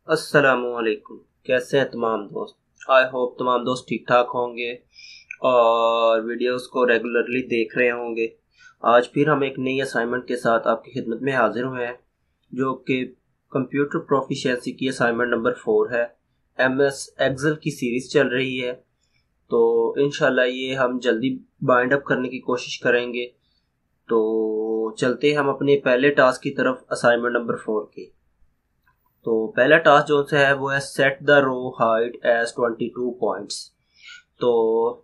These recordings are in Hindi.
अस्सलामुअलैकुम। कैसे हैं तमाम दोस्त। आई होप तमाम दोस्त ठीक ठाक होंगे और वीडियोस को रेगुलरली देख रहे होंगे। आज फिर हम एक नई असाइनमेंट के साथ आपकी खिदमत में हाजिर हुए हैं, जो कि कंप्यूटर प्रोफिशिएंसी की असाइनमेंट नंबर 4 है। MS एक्सेल की सीरीज़ चल रही है, तो इंशाल्लाह ये हम जल्दी बाइंड अप करने की कोशिश करेंगे। तो चलते हैं हम अपने पहले टास्क की तरफ, असाइनमेंट नंबर 4 की। तो पहला टास्क जो है वो है set the row height as 22 points. तो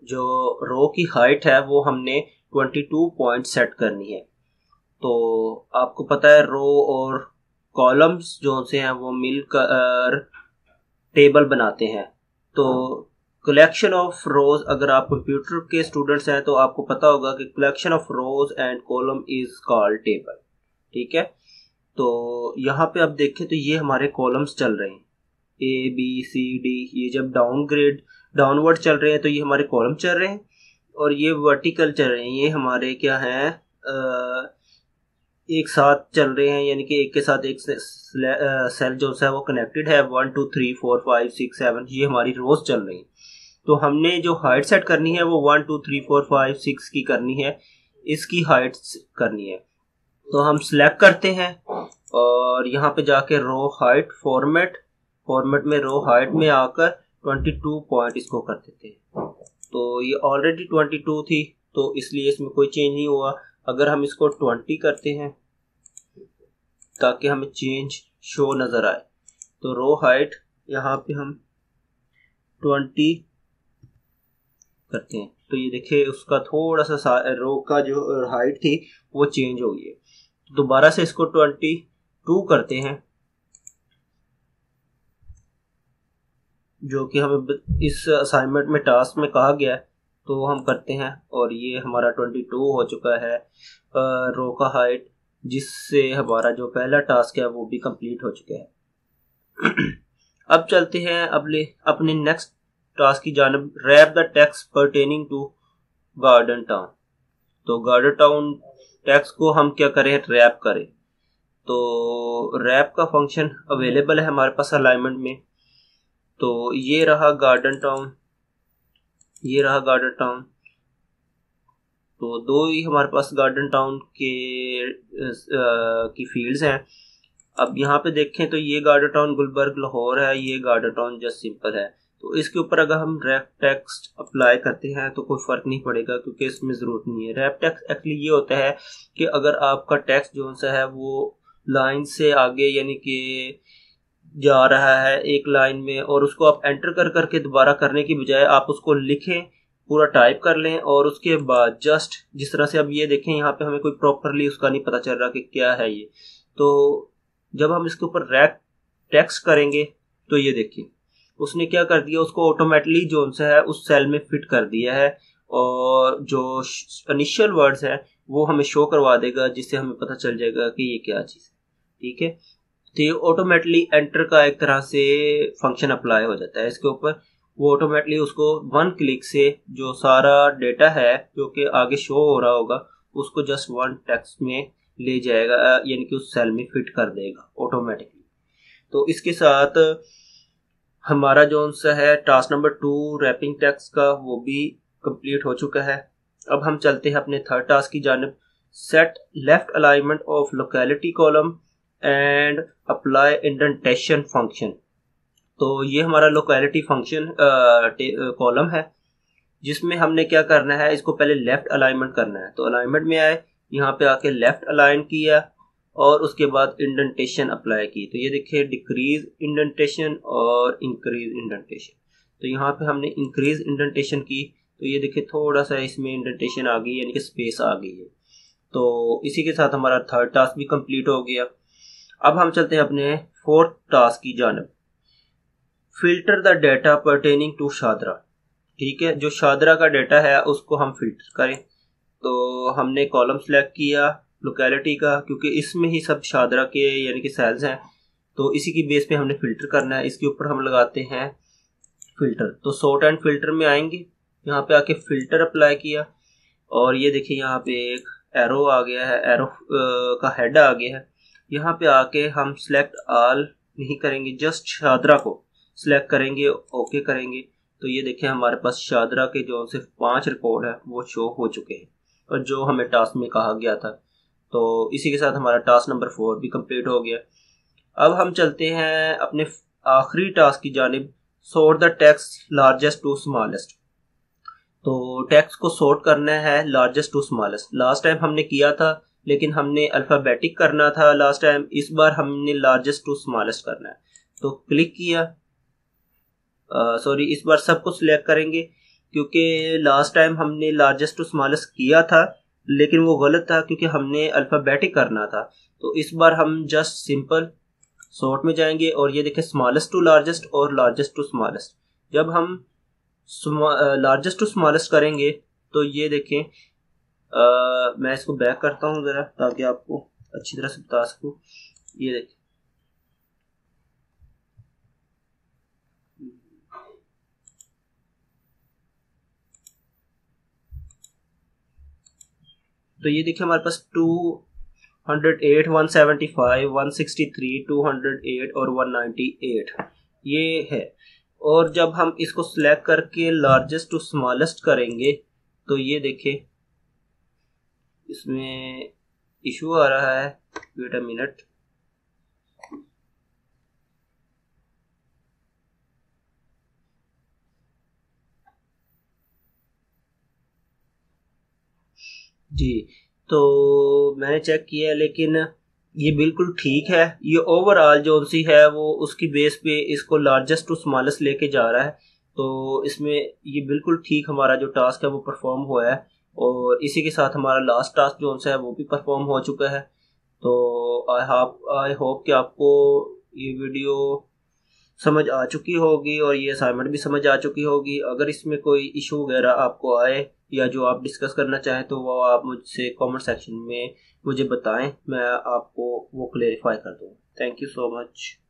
जो रो की हाइट है वो हमने 22 पॉइंट सेट करनी है। तो आपको पता है रो और कॉलम्स जो से हैं वो मिलकर टेबल बनाते हैं। तो कलेक्शन ऑफ रोज, अगर आप कंप्यूटर के स्टूडेंट्स हैं तो आपको पता होगा कि collection of rose and column is called table. ठीक है, तो यहाँ पे आप देखें तो ये हमारे कॉलम्स चल रहे हैं ABCD। ये जब डाउनवर्ड चल रहे हैं तो ये हमारे कॉलम चल रहे हैं, और ये वर्टिकल चल रहे हैं, ये हमारे क्या हैं, एक साथ चल रहे हैं, यानी कि एक के साथ एक सेल जो है वो कनेक्टेड है। 1 2 3 4 5 6 7 ये हमारी रोज चल रही हैं। तो हमने जो हाइट सेट करनी है वो 1 2 3 4 5 6 की करनी है, इसकी हाइट करनी है। तो हम सिलेक्ट करते हैं और यहाँ पे जाके रो हाइट फॉर्मेट में रो हाइट में आकर 22 पॉइंट इसको कर देते हैं। तो ये ऑलरेडी 22 थी, तो इसलिए इसमें कोई चेंज नहीं हुआ। अगर हम इसको 20 करते हैं ताकि हमें चेंज शो नज़र आए, तो रो हाइट यहाँ पे हम 20 करते हैं, तो ये देखिए उसका थोड़ा सा रो का जो हाइट थी वो चेंज हो गई है। दोबारा से इसको 22 करते हैं, जो कि हमें इस असाइनमेंट में टास्क में कहा गया है, तो वो हम करते हैं। और ये हमारा 22 हो चुका है रो का हाइट, जिससे हमारा जो पहला टास्क है वो भी कंप्लीट हो चुका है। अब चलते हैं अपने नेक्स्ट टास्क की जानब। Wrap the text pertaining to garden town. तो गार्डन टाउन टेक्स्ट को हम क्या करें, रैप करें। तो रैप का फंक्शन अवेलेबल है हमारे पास अलाइनमेंट में। तो ये रहा गार्डन टाउन, ये रहा गार्डन टाउन। तो दो ही हमारे पास गार्डन टाउन के की फील्ड्स हैं। अब यहाँ पे देखें तो ये गार्डन टाउन गुलबर्ग लाहौर है, ये गार्डन टाउन जस्ट सिंपल है। तो इसके ऊपर अगर हम रैप टेक्स्ट अप्लाई करते हैं तो कोई फर्क नहीं पड़ेगा, क्योंकि इसमें जरूरत नहीं है। रैप टेक्स्ट एक्चुअली ये होता है कि अगर आपका टेक्स्ट जो सा है वो लाइन से आगे यानी कि जा रहा है एक लाइन में, और उसको आप एंटर कर करके दोबारा करने की बजाय आप उसको लिखें, पूरा टाइप कर लें, और उसके बाद जस्ट जिस तरह से अब ये देखें यहाँ पे हमें कोई प्रॉपरली उसका नहीं पता चल रहा कि क्या है ये। तो जब हम इसके ऊपर रैप टेक्स्ट करेंगे तो ये देखिए उसने क्या कर दिया, उसको ऑटोमेटिकली जो सा है उस सेल में फिट कर दिया है, और जो इनिशियल वर्ड्स है वो हमें शो करवा देगा, जिससे हमें पता चल जाएगा कि ये क्या चीज़ है। ठीक है, तो ये ऑटोमेटिकली एंटर का एक तरह से फंक्शन अप्लाई हो जाता है इसके ऊपर। वो ऑटोमेटिकली उसको 1 क्लिक से जो सारा डेटा है जो कि आगे शो हो रहा होगा उसको जस्ट 1 टेक्स्ट में ले जाएगा, यानी कि उस सेल में फिट कर देगा ऑटोमेटिकली। तो इसके साथ हमारा जो सा है टास्क नंबर 2 रैपिंग टेक्स्ट का वो भी कंप्लीट हो चुका है। अब हम चलते हैं अपने थर्ड टास्क की जानिब। Set left alignment of locality column and apply indentation function. तो ये हमारा लोकेलिटी फंक्शन कॉलम है, जिसमें हमने क्या करना है, इसको पहले लेफ्ट अलाइनमेंट करना है। तो अलाइनमेंट में आए, यहाँ पे आके लेफ्ट अलाइन किया और उसके बाद इंडेंटेशन अप्लाई की। तो ये देखिए डिक्रीज इंडेंटेशन और इंक्रीज इंडेंटेशन। तो यहाँ पे हमने इंक्रीज इंडेंटेशन की, तो ये देखिए थोड़ा सा इसमें इंडेंटेशन आ गई, यानी कि स्पेस आ गई है। तो इसी के साथ हमारा थर्ड टास्क भी कंप्लीट हो गया। अब हम चलते हैं अपने फोर्थ टास्क की जानब। Filter the data pertaining to Shahdara. ठीक है, जो शादरा का डेटा है उसको हम फिल्टर करें। तो हमने कॉलम सेलेक्ट किया लोकेलिटी का, क्योंकि इसमें ही सब शादरा के यानी कि सेल्स हैं, तो इसी की बेस पे हमने फिल्टर करना है। इसके ऊपर हम लगाते हैं फिल्टर। तो सॉर्ट एंड फिल्टर में आएंगे, यहाँ पे आके फिल्टर अप्लाई किया, और ये देखिए यहाँ पे एक एरो आ गया है, एरो का हेड आ गया है। यहाँ पे आके हम सिलेक्ट ऑल नहीं करेंगे, जस्ट शादरा को सिलेक्ट करेंगे, ओके करेंगे, तो ये देखें हमारे पास शादरा के जो सिर्फ 5 रिकॉर्ड है वो शो हो चुके हैं और जो हमें टास्क में कहा गया था। तो इसी के साथ हमारा टास्क नंबर 4 भी कंप्लीट हो गया। अब हम चलते हैं अपने आखिरी टास्क की जानिब, sort the text largest to smallest. तो टेक्स्ट को सॉर्ट करना है largest to smallest. Last time हमने किया था लेकिन हमने अल्फाबेटिक करना था लास्ट टाइम, इस बार हमने लार्जेस्ट टू स्मॉलेस्ट करना है। तो क्लिक किया, सॉरी इस बार सबको सिलेक्ट करेंगे क्योंकि लास्ट टाइम हमने लार्जेस्ट टू स्मॉलेस्ट किया था लेकिन वो गलत था क्योंकि हमने अल्फाबेटिक करना था। तो इस बार हम जस्ट सिंपल सॉर्ट में जाएंगे और ये देखें स्मॉलेस्ट टू लार्जेस्ट और लार्जेस्ट टू स्मॉलेस्ट। जब हम लार्जेस्ट टू स्मॉलेस्ट करेंगे तो ये देखें, मैं इसको बैक करता हूँ ज़रा ताकि आपको अच्छी तरह से बता सकूँ। ये देखें, तो ये देखिए हमारे पास 208, 175, 163, 208 और 198 ये है। और जब हम इसको सिलेक्ट करके लार्जेस्ट टू स्मॉलेस्ट करेंगे तो ये देखें इसमें इशू आ रहा है, वेट अ मिनट। जी, तो मैंने चेक किया है लेकिन ये बिल्कुल ठीक है। ये ओवरऑल जो सी है वो उसकी बेस पे इसको लार्जेस्ट टू स्मॉलेस्ट लेके जा रहा है। तो इसमें ये बिल्कुल ठीक हमारा जो टास्क है वो परफॉर्म हुआ है और इसी के साथ हमारा लास्ट टास्क जो है वो भी परफॉर्म हो चुका है। तो आई होप कि आपको ये वीडियो समझ आ चुकी होगी और ये असाइनमेंट भी समझ आ चुकी होगी। अगर इसमें कोई इशू वगैरह आपको आए या जो आप डिस्कस करना चाहें तो वो आप मुझसे कमेंट सेक्शन में मुझे बताएं, मैं आपको वो क्लेरिफाई कर दूँ। Thank you so much.